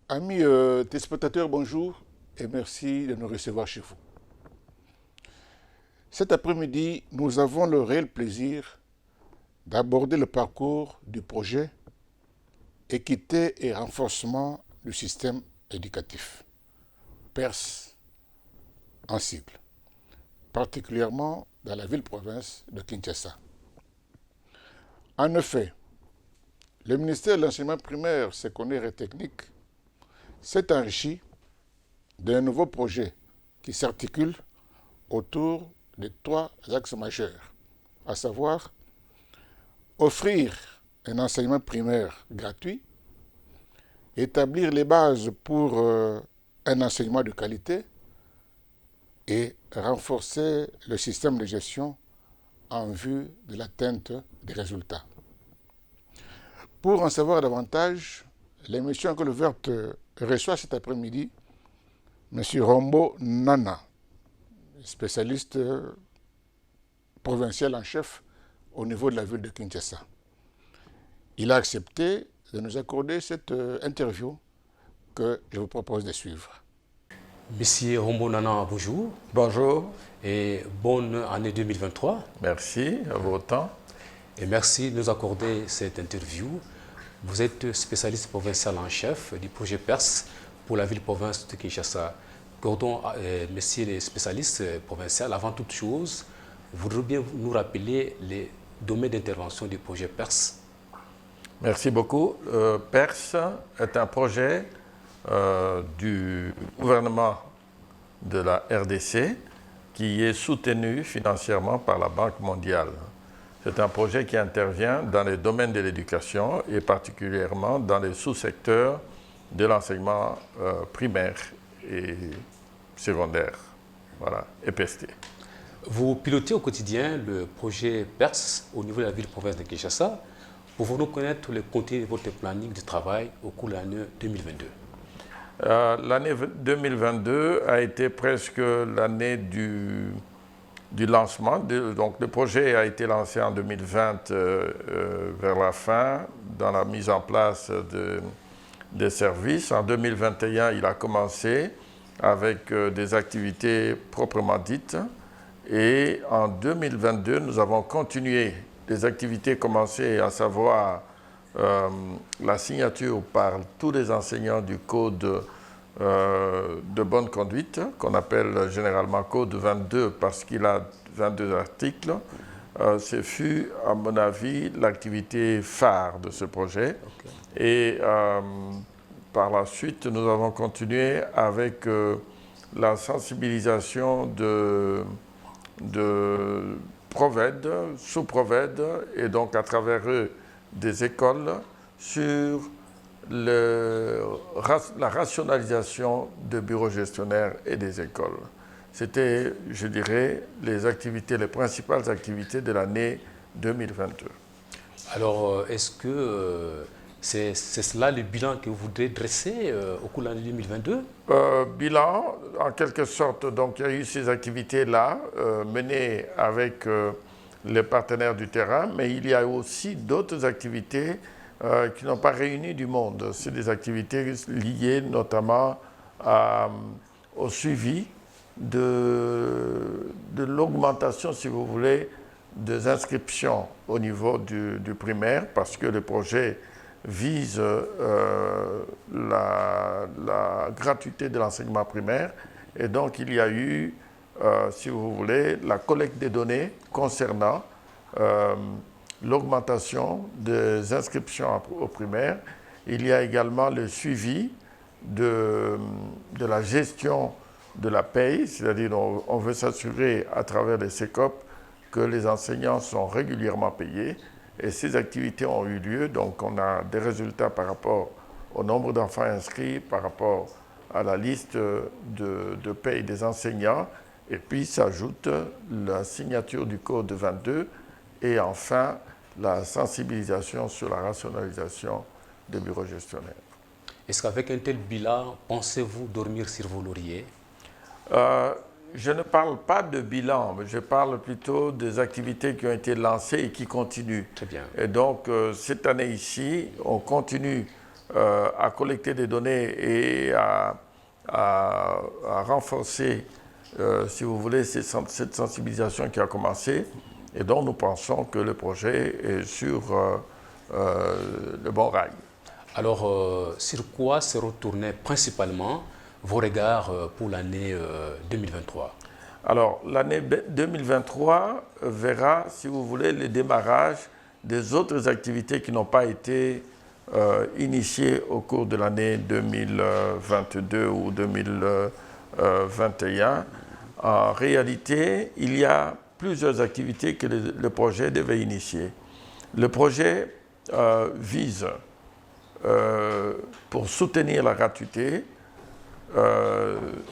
Amis téléspectateurs, bonjour et merci de nous recevoir chez vous. Cet après-midi, nous avons le réel plaisir d'aborder le parcours du projet Équité et renforcement du système éducatif, PERS en sigle, particulièrement dans la ville-province de Kinshasa. En effet, le ministère de l'enseignement primaire, secondaire et technique s'est enrichi d'un nouveau projet qui s'articule autour de 3 axes majeurs, à savoir offrir un enseignement primaire gratuit, établir les bases pour un enseignement de qualité et renforcer le système de gestion en vue de l'atteinte des résultats. Pour en savoir davantage, l'émission École Verte reçoit cet après-midi M. Rombo Nana, spécialiste provincial en chef au niveau de la ville de Kinshasa. Il a accepté de nous accorder cette interview que je vous propose de suivre. Monsieur Rombo Nana, bonjour. Bonjour. Et bonne année 2023. Merci, à vous autant. Et merci de nous accorder cette interview. Vous êtes spécialiste provincial en chef du projet PERS pour la ville-province de Kinshasa. Gordon, messieurs les spécialistes provinciaux, avant toute chose, voudriez bien nous rappeler les domaines d'intervention du projet PERS? Merci beaucoup. PERS est un projet du gouvernement de la RDC qui est soutenu financièrement par la Banque mondiale. C'est un projet qui intervient dans les domaines de l'éducation et particulièrement dans les sous-secteurs de l'enseignement primaire et secondaire, voilà, EPST. Vous pilotez au quotidien le projet PERS au niveau de la ville-province de Kinshasa. Pouvons-nous connaître le contenu de votre planning de travail au cours de l'année 2022? L'année 2022 a été presque l'année du lancement. Donc le projet a été lancé en 2020 vers la fin, dans la mise en place des services. En 2021, il a commencé avec des activités proprement dites. Et en 2022, nous avons continué les activités commencées, à savoir la signature par tous les enseignants du code de bonne conduite, qu'on appelle généralement code 22 parce qu'il a 22 articles. Ce fut, à mon avis, l'activité phare de ce projet. Okay. Et par la suite, nous avons continué avec la sensibilisation de Proved, sous-Proved, et donc à travers eux des écoles sur la rationalisation de bureaux gestionnaires et des écoles. C'était, je dirais, les principales activités de l'année 2022. Alors, est-ce que c'est cela le bilan que vous voudrez dresser au cours de l'année 2022? Bilan, en quelque sorte, donc il y a eu ces activités-là menées avec les partenaires du terrain, mais il y a aussi d'autres activités qui n'ont pas réuni du monde. C'est des activités liées notamment au suivi de l'augmentation, si vous voulez, des inscriptions au niveau du primaire, parce que le projet vise la gratuité de l'enseignement primaire. Et donc, il y a eu, si vous voulez, la collecte des données concernant l'augmentation des inscriptions au primaire. Il y a également le suivi de la gestion de la paye, c'est-à-dire on veut s'assurer à travers les CECOP que les enseignants sont régulièrement payés. Et ces activités ont eu lieu, donc on a des résultats par rapport au nombre d'enfants inscrits, par rapport à la liste de paye des enseignants Et puis s'ajoute la signature du Code 22 et enfin la sensibilisation sur la rationalisation des bureaux gestionnaires. Est-ce qu'avec un tel bilan, pensez-vous dormir sur vos lauriers? Je ne parle pas de bilan, mais je parle plutôt des activités qui ont été lancées et qui continuent. Très bien. Et donc, cette année ici, on continue à collecter des données et à renforcer, si vous voulez, cette sensibilisation qui a commencé. Et donc, nous pensons que le projet est sur le bon rail. Alors, sur quoi se retournaient principalement vos regards pour l'année 2023? Alors, l'année 2023 verra, si vous voulez, le démarrage des autres activités qui n'ont pas été initiées au cours de l'année 2022 ou 2021. En réalité, il y a plusieurs activités que le projet devait initier. Le projet vise, pour soutenir la gratuité,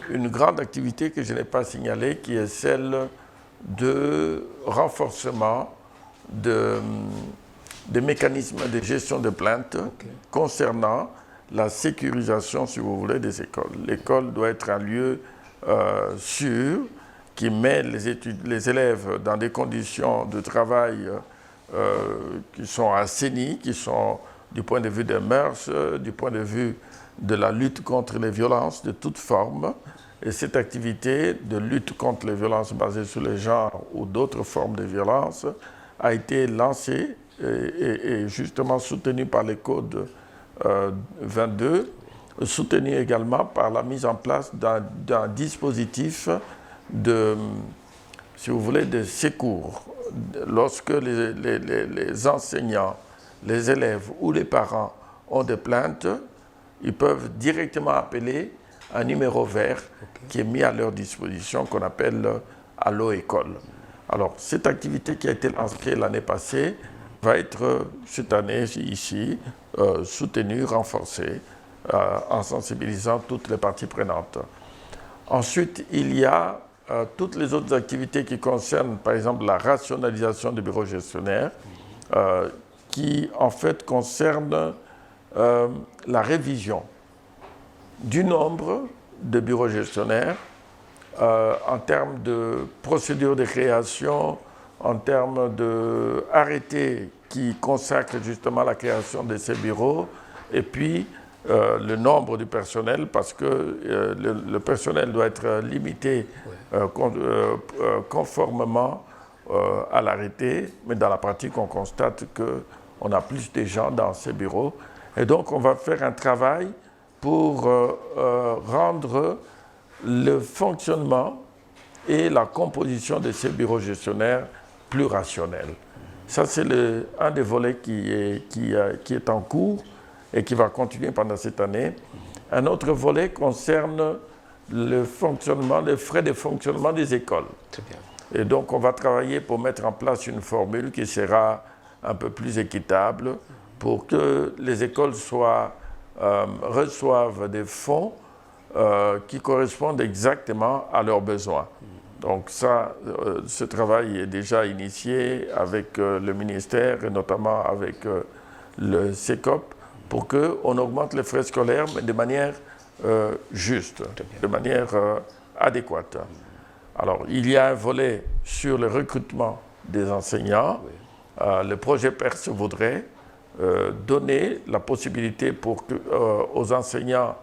une grande activité que je n'ai pas signalée, qui est celle de renforcement des mécanismes de gestion de plaintes concernant la sécurisation, si vous voulez, des écoles. L'école doit être un lieu sûr, qui met les élèves dans des conditions de travail qui sont assainies, qui sont du point de vue des mœurs, du point de vue de la lutte contre les violences de toutes formes. Et cette activité de lutte contre les violences basées sur le genre ou d'autres formes de violence a été lancée et justement soutenue par les codes 22, soutenue également par la mise en place d'un dispositif de, si vous voulez, de secours. Lorsque les enseignants, les élèves ou les parents ont des plaintes, ils peuvent directement appeler un numéro vert qui est mis à leur disposition, qu'on appelle Allo École. Alors, cette activité qui a été lancée l'année passée va être cette année ici soutenue, renforcée, en sensibilisant toutes les parties prenantes. Ensuite, il y a toutes les autres activités qui concernent, par exemple, la rationalisation des bureaux gestionnaires, qui en fait concernent la révision du nombre de bureaux gestionnaires en termes de procédure de création, en termes d'arrêtés qui consacrent justement la création de ces bureaux, et puis le nombre du personnel, parce que le personnel doit être limité conformément à l'arrêté, mais dans la pratique, on constate qu'on a plus de gens dans ces bureaux. Et donc, on va faire un travail pour rendre le fonctionnement et la composition de ces bureaux gestionnaires plus rationnels. Ça, c'est un des volets qui est en cours et qui va continuer pendant cette année. Un autre volet concerne le fonctionnement, les frais de fonctionnement des écoles. Très bien. Et donc, on va travailler pour mettre en place une formule qui sera un peu plus équitable pour que les écoles reçoivent des fonds qui correspondent exactement à leurs besoins. Donc ça, ce travail est déjà initié avec le ministère et notamment avec le CECOP pour qu'on augmente les frais scolaires, mais de manière juste, de manière adéquate. Alors, il y a un volet sur le recrutement des enseignants. Le projet PERS voudrait donner la possibilité aux enseignants,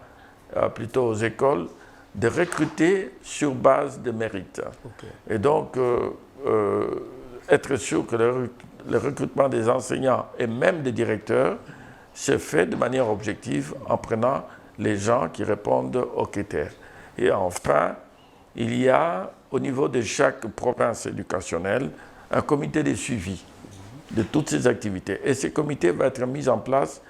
plutôt aux écoles, de recruter sur base de mérite. Et donc, être sûr que le recrutement des enseignants et même des directeurs se fait de manière objective en prenant les gens qui répondent aux critères. Et enfin, il y a au niveau de chaque province éducationnelle un comité de suivi de toutes ces activités. Et ce comité va être mis en place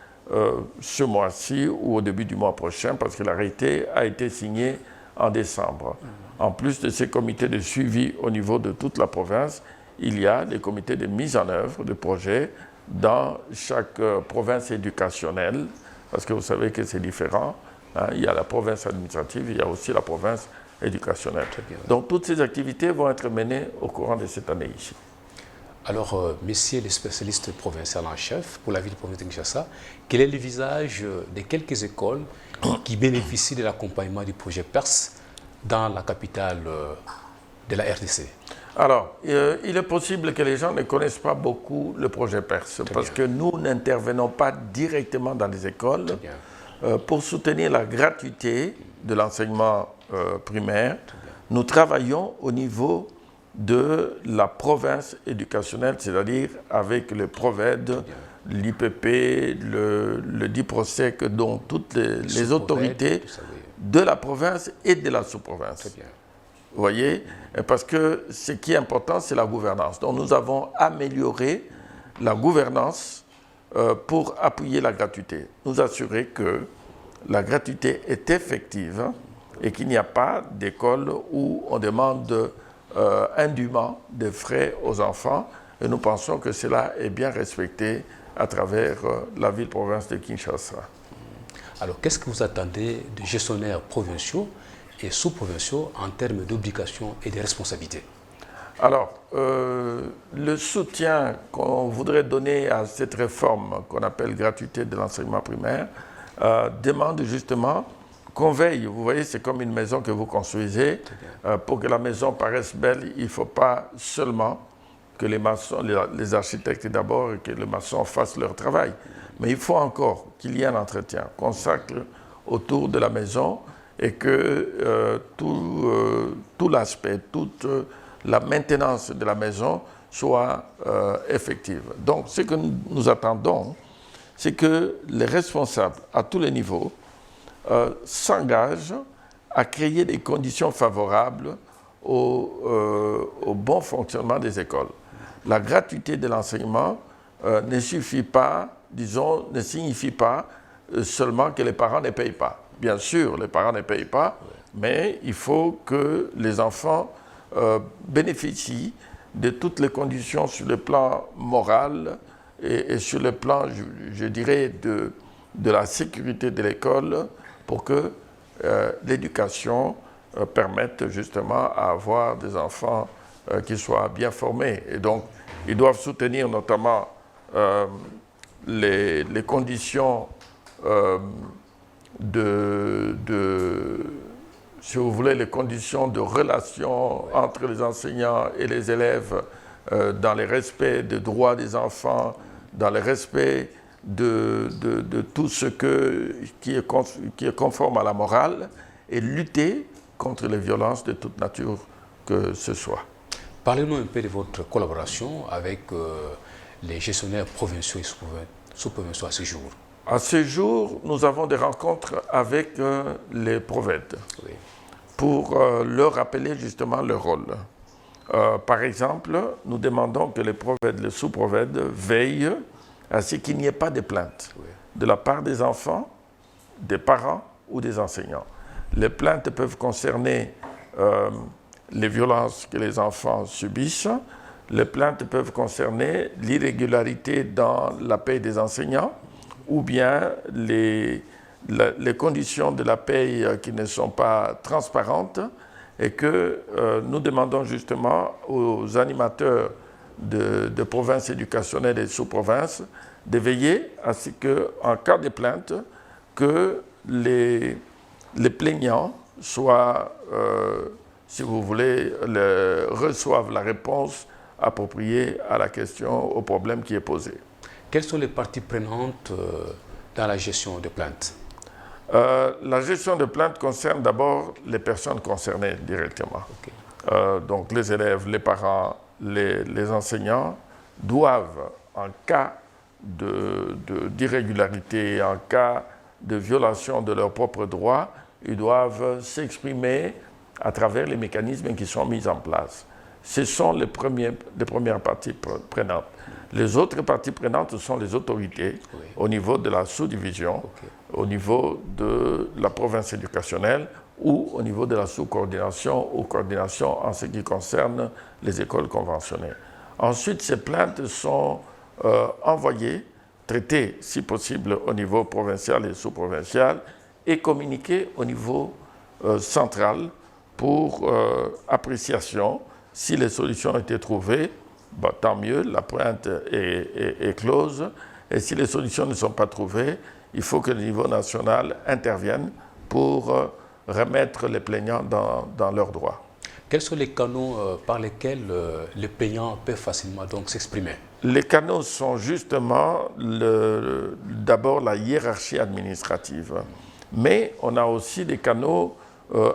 ce mois-ci ou au début du mois prochain, parce que l'arrêté a été signé en décembre. En plus de ces comités de suivi au niveau de toute la province, il y a des comités de mise en œuvre de projets dans chaque province éducationnelle, parce que vous savez que c'est différent. Hein. Il y a la province administrative, il y a aussi la province éducationnelle. Donc toutes ces activités vont être menées au courant de cette année ici. Alors, messieurs les spécialistes provinciaux en chef pour la ville province de Kinshasa, quel est le visage des quelques écoles qui bénéficient de l'accompagnement du projet PERS dans la capitale de la RDC? Alors, il est possible que les gens ne connaissent pas beaucoup le projet PERS parce que nous n'intervenons pas directement dans les écoles pour soutenir la gratuité de l'enseignement primaire. Nous travaillons au niveau de la province éducationnelle, c'est-à-dire avec le PROVED, l'IPP, le DIPROSEC, donc toutes les autorités de la province et de la sous-province. Vous voyez? Parce que ce qui est important, c'est la gouvernance. Donc nous avons amélioré la gouvernance pour appuyer la gratuité. Nous assurer que la gratuité est effective et qu'il n'y a pas d'école où on demande indûment des frais aux enfants. Et nous pensons que cela est bien respecté à travers la ville-province de Kinshasa. Alors, qu'est-ce que vous attendez des gestionnaires provinciaux et sous-provinciaux en termes d'obligations et de responsabilités? Alors, le soutien qu'on voudrait donner à cette réforme qu'on appelle gratuité de l'enseignement primaire demande justement qu'on veille. Vous voyez, c'est comme une maison que vous construisez. Pour que la maison paraisse belle, il ne faut pas seulement que les maçons, les architectes d'abord, et que les maçons fassent leur travail. Mais il faut encore qu'il y ait un entretien consacré autour de la maison et que tout l'aspect, toute la maintenance de la maison soit effective. Donc, ce que nous attendons, c'est que les responsables à tous les niveaux s'engagent à créer des conditions favorables au bon fonctionnement des écoles. La gratuité de l'enseignement ne suffit pas, disons, ne signifie pas seulement que les parents ne payent pas. Bien sûr, les parents ne payent pas, mais il faut que les enfants bénéficient de toutes les conditions sur le plan moral et sur le plan, je dirais, de la sécurité de l'école pour que l'éducation permette justement à avoir des enfants qui soient bien formés. Et donc, ils doivent soutenir notamment les conditions si vous voulez, les conditions de relation entre les enseignants et les élèves dans le respect des droits des enfants, dans le respect de tout ce qui est conforme à la morale et lutter contre les violences de toute nature que ce soit. Parlez-nous un peu de votre collaboration avec les gestionnaires provinciaux et sous-provinciaux à ce jour. À ce jour, nous avons des rencontres avec les PROVED pour leur rappeler justement leur rôle. Par exemple, nous demandons que les PROVED, les sous-PROVED veillent à ce qu'il n'y ait pas de plaintes de la part des enfants, des parents ou des enseignants. Les plaintes peuvent concerner les violences que les enfants subissent. Les plaintes peuvent concerner l'irrégularité dans la paie des enseignants ou bien les conditions de la paie qui ne sont pas transparentes et que nous demandons justement aux animateurs de provinces éducationnelles et sous-provinces de veiller à ce qu'en cas de plainte, que les plaignants soient, si vous voulez, reçoivent la réponse appropriée à la question, au problème qui est posé. Quelles sont les parties prenantes dans la gestion de plaintes? La gestion de plaintes concerne d'abord les personnes concernées directement. Donc les élèves, les parents, les enseignants doivent, en cas d'irrégularité, en cas de violation de leurs propres droits, ils doivent s'exprimer à travers les mécanismes qui sont mis en place. Ce sont les premières parties prenantes. Les autres parties prenantes sont les autorités au niveau de la sous-division, au niveau de la province éducationnelle ou au niveau de la sous-coordination ou coordination en ce qui concerne les écoles conventionnelles. Ensuite, ces plaintes sont envoyées, traitées si possible au niveau provincial et sous-provincial et communiquées au niveau central pour appréciation. Si les solutions ont été trouvées, tant mieux, la plainte est close. Et si les solutions ne sont pas trouvées, il faut que le niveau national intervienne pour remettre les plaignants dans leurs droits. Quels sont les canaux par lesquels les plaignants peuvent facilement donc s'exprimer? Les canaux sont justement d'abord la hiérarchie administrative. Mais on a aussi des canaux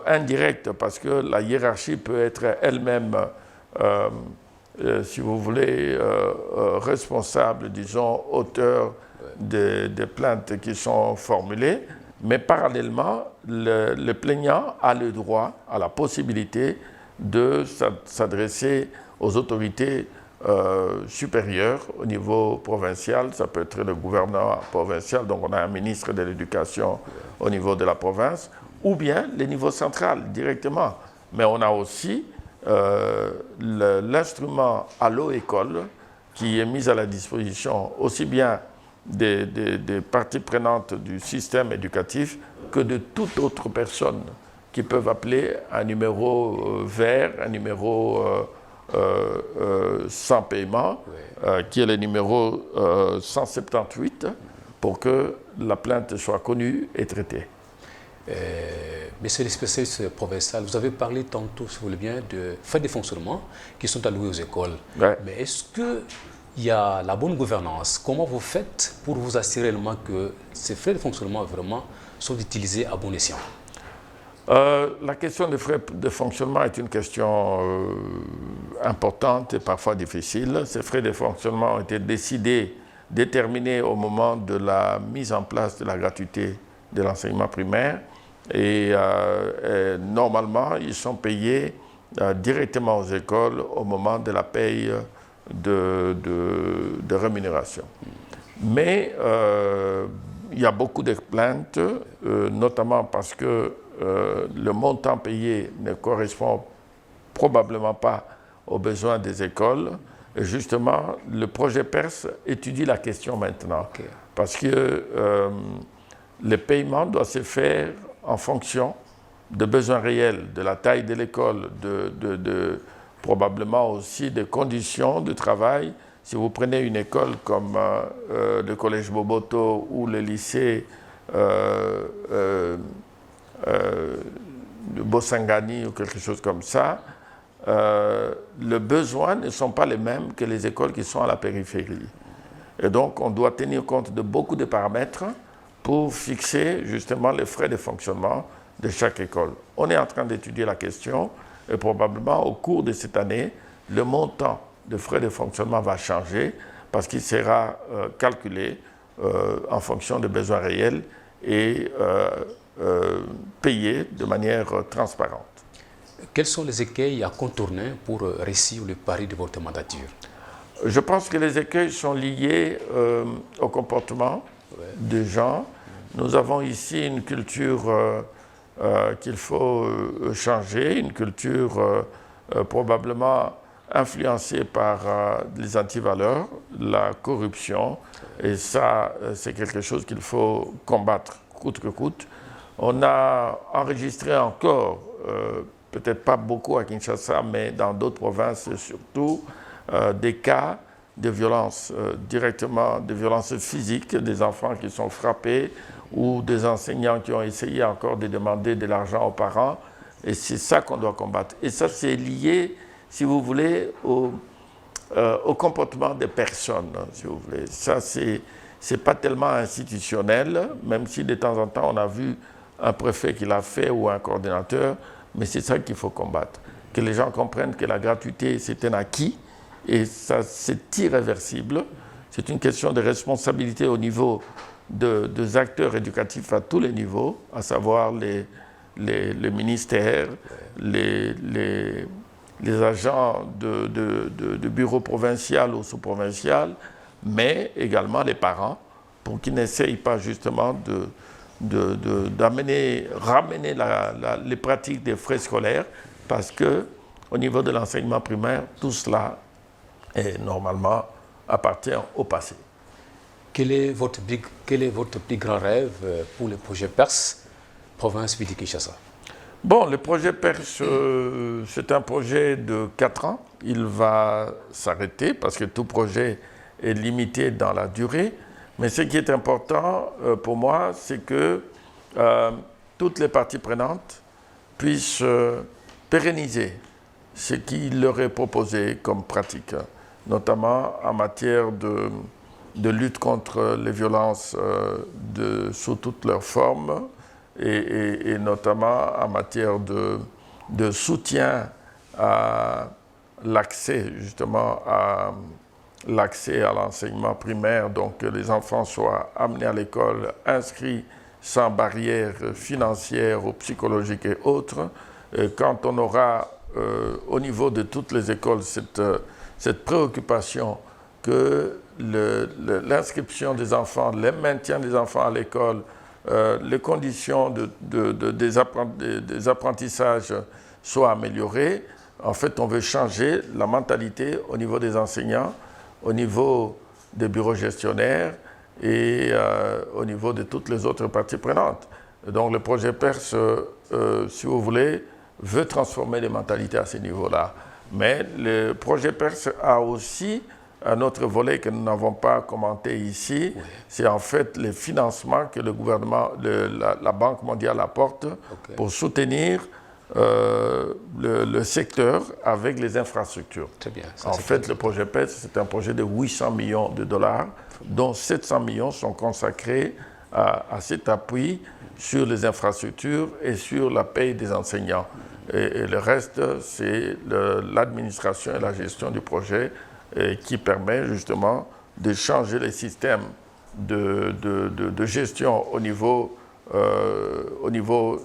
indirects parce que la hiérarchie peut être elle-même, si vous voulez, responsable, disons, auteur des plaintes qui sont formulées. Mais parallèlement, le plaignant a le droit, a la possibilité de s'adresser aux autorités supérieures au niveau provincial. Ça peut être le gouvernement provincial, donc on a un ministre de l'Éducation au niveau de la province, ou bien le niveau central directement. Mais on a aussi l'instrument Allo École qui est mis à la disposition aussi bien des parties prenantes du système éducatif que de toute autre personne qui peuvent appeler un numéro vert, un numéro sans paiement, qui est le numéro 178, pour que la plainte soit connue et traitée. Monsieur le spécialiste provincial, vous avez parlé tantôt, si vous voulez bien, de frais de fonctionnement qui sont alloués aux écoles. Ouais. Mais est-ce qu'il y a la bonne gouvernance? Comment vous faites pour vous assurer réellement que ces frais de fonctionnement vraiment sont utilisés à bon escient? La question des frais de fonctionnement est une question importante et parfois difficile. Ces frais de fonctionnement ont été déterminés au moment de la mise en place de la gratuité de l'enseignement primaire et normalement ils sont payés directement aux écoles au moment de la paye de rémunération. Mais il y a beaucoup de plaintes, notamment parce que le montant payé ne correspond probablement pas aux besoins des écoles. Et justement, le projet PERS étudie la question maintenant. Okay. Parce que le paiement doit se faire en fonction de besoins réels, de la taille de l'école, probablement aussi des conditions de travail. Si vous prenez une école comme le collège Boboto ou le lycée de Bossangani ou quelque chose comme ça, les besoins ne sont pas les mêmes que les écoles qui sont à la périphérie. Et donc, on doit tenir compte de beaucoup de paramètres pour fixer justement les frais de fonctionnement de chaque école. On est en train d'étudier la question et probablement au cours de cette année, le montant de frais de fonctionnement va changer parce qu'il sera calculé en fonction des besoins réels et payé de manière transparente. Quels sont les écueils à contourner pour réussir le pari de votre mandature? Je pense que les écueils sont liés au comportement des gens. Nous avons ici une culture qu'il faut changer, une culture probablement influencée par les antivaleurs, la corruption, et ça, c'est quelque chose qu'il faut combattre coûte que coûte. On a enregistré encore, peut-être pas beaucoup à Kinshasa, mais dans d'autres provinces surtout, des cas de violence, directement de violence physique, des enfants qui sont frappés ou des enseignants qui ont essayé encore de demander de l'argent aux parents. Et c'est ça qu'on doit combattre. Et ça, c'est lié, si vous voulez, au comportement des personnes, si vous voulez. Ça, c'est pas tellement institutionnel, même si de temps en temps, on a vu un préfet qui l'a fait ou un coordinateur, mais c'est ça qu'il faut combattre. Que les gens comprennent que la gratuité, c'est un acquis, et ça, c'est irréversible. C'est une question de responsabilité au niveau des acteurs éducatifs à tous les niveaux, à savoir les ministères, les agents de bureaux provincial ou sous-provincial, mais également les parents, pour qu'ils n'essayent pas justement ramener les pratiques des frais scolaires, parce qu'au niveau de l'enseignement primaire, tout cela normalement appartient au passé. Quel est votre plus grand rêve pour le projet PERS, province Midi Kinshasa? Bon, le projet Perse, c'est un projet de 4 ans. Il va s'arrêter parce que tout projet est limité dans la durée. Mais ce qui est important pour moi, c'est que toutes les parties prenantes puissent pérenniser ce qu'il leur est proposé comme pratique, notamment en matière de lutte contre les violences sous toutes leurs formes, et notamment en matière de soutien à l'accès, justement, à l'accès à l'enseignement primaire, donc que les enfants soient amenés à l'école, inscrits sans barrière financière ou psychologique et autres. Et quand on aura au niveau de toutes les écoles cette préoccupation que l'inscription des enfants, le maintien des enfants à l'école, les conditions des apprentissages soient améliorées. En fait, on veut changer la mentalité au niveau des enseignants, au niveau des bureaux gestionnaires et au niveau de toutes les autres parties prenantes. Donc le projet Perse, si vous voulez, veut transformer les mentalités à ce niveau-là. Mais le projet Perse a aussi un autre volet que nous n'avons pas commenté ici, oui. C'est en fait les financements que le gouvernement, la Banque mondiale apporte pour soutenir le secteur avec les infrastructures. Très bien. Ça, en fait, le projet PES, c'est un projet de 800 millions de dollars, dont 700 millions sont consacrés à cet appui sur les infrastructures et sur la paye des enseignants. Et le reste, c'est l'administration et la gestion du projet qui permet justement de changer les systèmes de gestion au niveau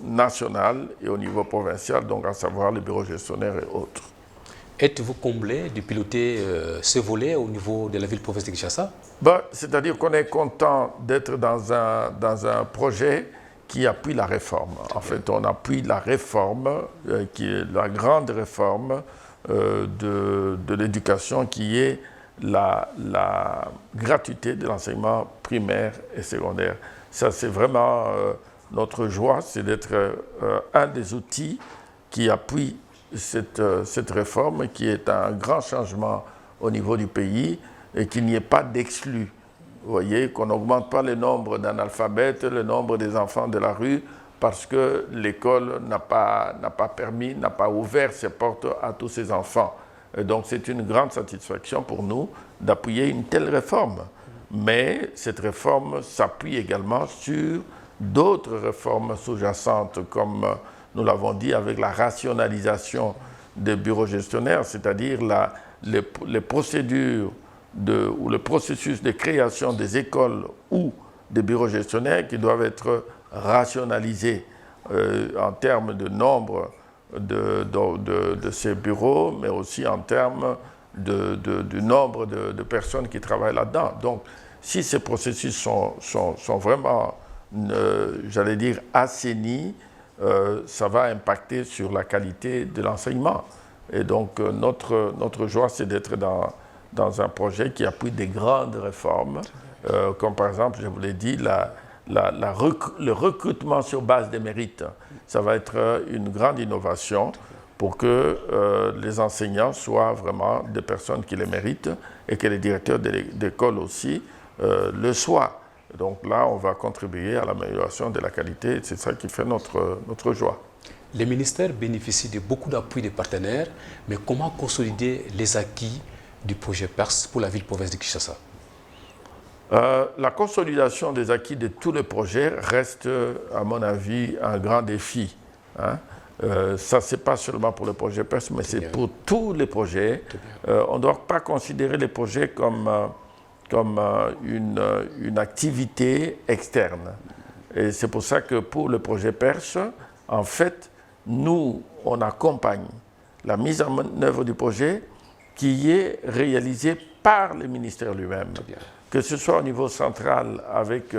national et au niveau provincial, donc à savoir les bureaux gestionnaires et autres. Êtes-vous comblé de piloter ce volet au niveau de la ville-province de Kinshasa? C'est-à-dire qu'on est content d'être dans un projet qui appuie la réforme. En fait, on appuie la réforme, qui est la grande réforme de l'éducation, qui est la gratuité de l'enseignement primaire et secondaire. Ça, c'est vraiment notre joie, c'est d'être un des outils qui appuie cette réforme, qui est un grand changement au niveau du pays et qu'il n'y ait pas d'exclus. Vous voyez, qu'on n'augmente pas le nombre d'analphabètes, le nombre des enfants de la rue, parce que l'école n'a pas ouvert ses portes à tous ces enfants. Et donc c'est une grande satisfaction pour nous d'appuyer une telle réforme. Mais cette réforme s'appuie également sur d'autres réformes sous-jacentes, comme nous l'avons dit, avec la rationalisation des bureaux gestionnaires, c'est-à-dire les procédures ou le processus de création des écoles ou des bureaux gestionnaires qui doivent être rationalisés en termes de nombre de ces bureaux, mais aussi en termes du nombre de personnes qui travaillent là-dedans. Donc, si ces processus sont vraiment, j'allais dire, assainis, ça va impacter sur la qualité de l'enseignement. Et donc, notre joie, c'est d'être dans un projet qui appuie des grandes réformes, comme par exemple, je vous l'ai dit, le recrutement sur base des mérites. Ça va être une grande innovation pour que les enseignants soient vraiment des personnes qui les méritent et que les directeurs d'école aussi le soient. Donc là, on va contribuer à l'amélioration de la qualité et c'est ça qui fait notre joie. Les ministères bénéficient de beaucoup d'appui des partenaires, mais comment consolider les acquis du projet Perse pour la ville-province de Kinshasa? La consolidation des acquis de tous les projets reste, à mon avis, un grand défi. Hein. Ça, ce n'est pas seulement pour le projet Perse, mais c'est pour tous les projets. On ne doit pas considérer les projets comme une activité externe. Et c'est pour ça que pour le projet Perse, en fait, nous, on accompagne la mise en œuvre du projet qui est réalisée par le ministère lui-même. Que ce soit au niveau central avec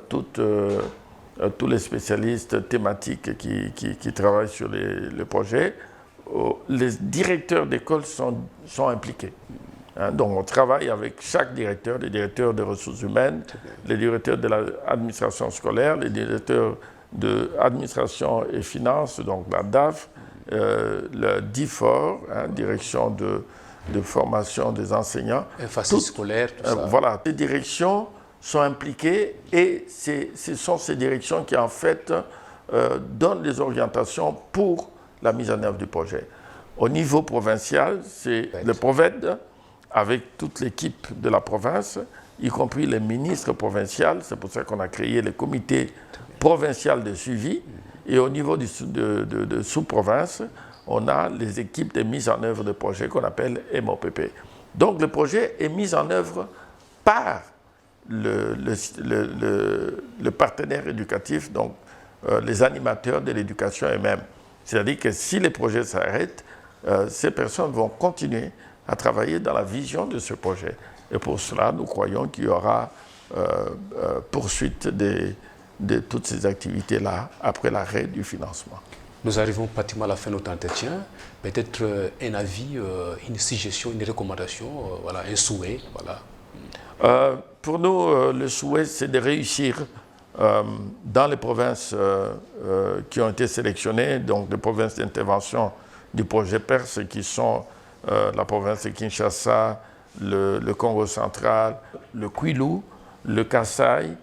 tous les spécialistes thématiques qui travaillent sur les projets, les directeurs d'école sont impliqués. Hein, donc on travaille avec chaque directeur, les directeurs des ressources humaines, les directeurs de l'administration scolaire, les directeurs de administration et finances, donc la DAF, le DIFOR, direction de formation des enseignants. Emphasis scolaire, tout ça. Voilà, les directions sont impliquées et ce sont ces directions qui en fait donnent les orientations pour la mise en œuvre du projet. Au niveau provincial, c'est le PROVED avec toute l'équipe de la province, y compris les ministres provinciaux. C'est pour ça qu'on a créé le comité provincial de suivi. Et au niveau de sous-province, on a les équipes de mise en œuvre de projets qu'on appelle MOPP. Donc le projet est mis en œuvre par le partenaire éducatif, donc les animateurs de l'éducation eux-mêmes. C'est-à-dire que si les projets s'arrêtent, ces personnes vont continuer à travailler dans la vision de ce projet. Et pour cela, nous croyons qu'il y aura poursuite de toutes ces activités-là après l'arrêt du financement. Nous arrivons pratiquement à la fin de notre entretien. Peut-être un avis, une suggestion, une recommandation, voilà, un souhait. Voilà. Pour nous, le souhait, c'est de réussir dans les provinces qui ont été sélectionnées, donc les provinces d'intervention du projet PERS, qui sont la province de Kinshasa, le Congo central, le Kwilu, le Kasaï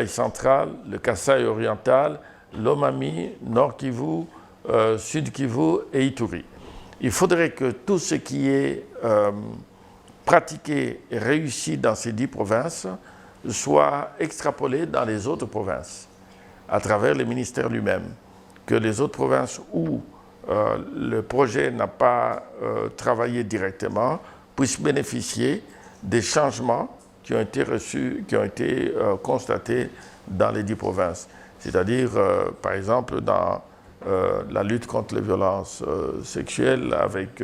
central, le Kasaï oriental, l'Omami, Nord Kivu, Sud Kivu et Ituri. Il faudrait que tout ce qui est pratiqué et réussi dans ces 10 provinces soit extrapolé dans les autres provinces, à travers le ministère lui-même. Que les autres provinces où le projet n'a pas travaillé directement puissent bénéficier des changements qui ont été reçus, qui ont été constatés dans les 10 provinces. C'est-à-dire, par exemple, dans la lutte contre les violences sexuelles, avec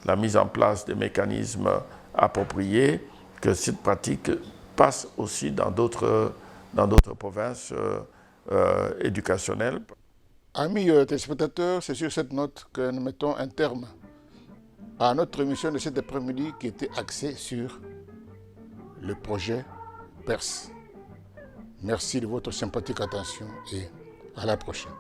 la mise en place des mécanismes appropriés, que cette pratique passe aussi dans d'autres provinces éducationnelles. Amis téléspectateurs, c'est sur cette note que nous mettons un terme à notre émission de cet après-midi qui était axée sur le projet PERS. Merci de votre sympathique attention et à la prochaine.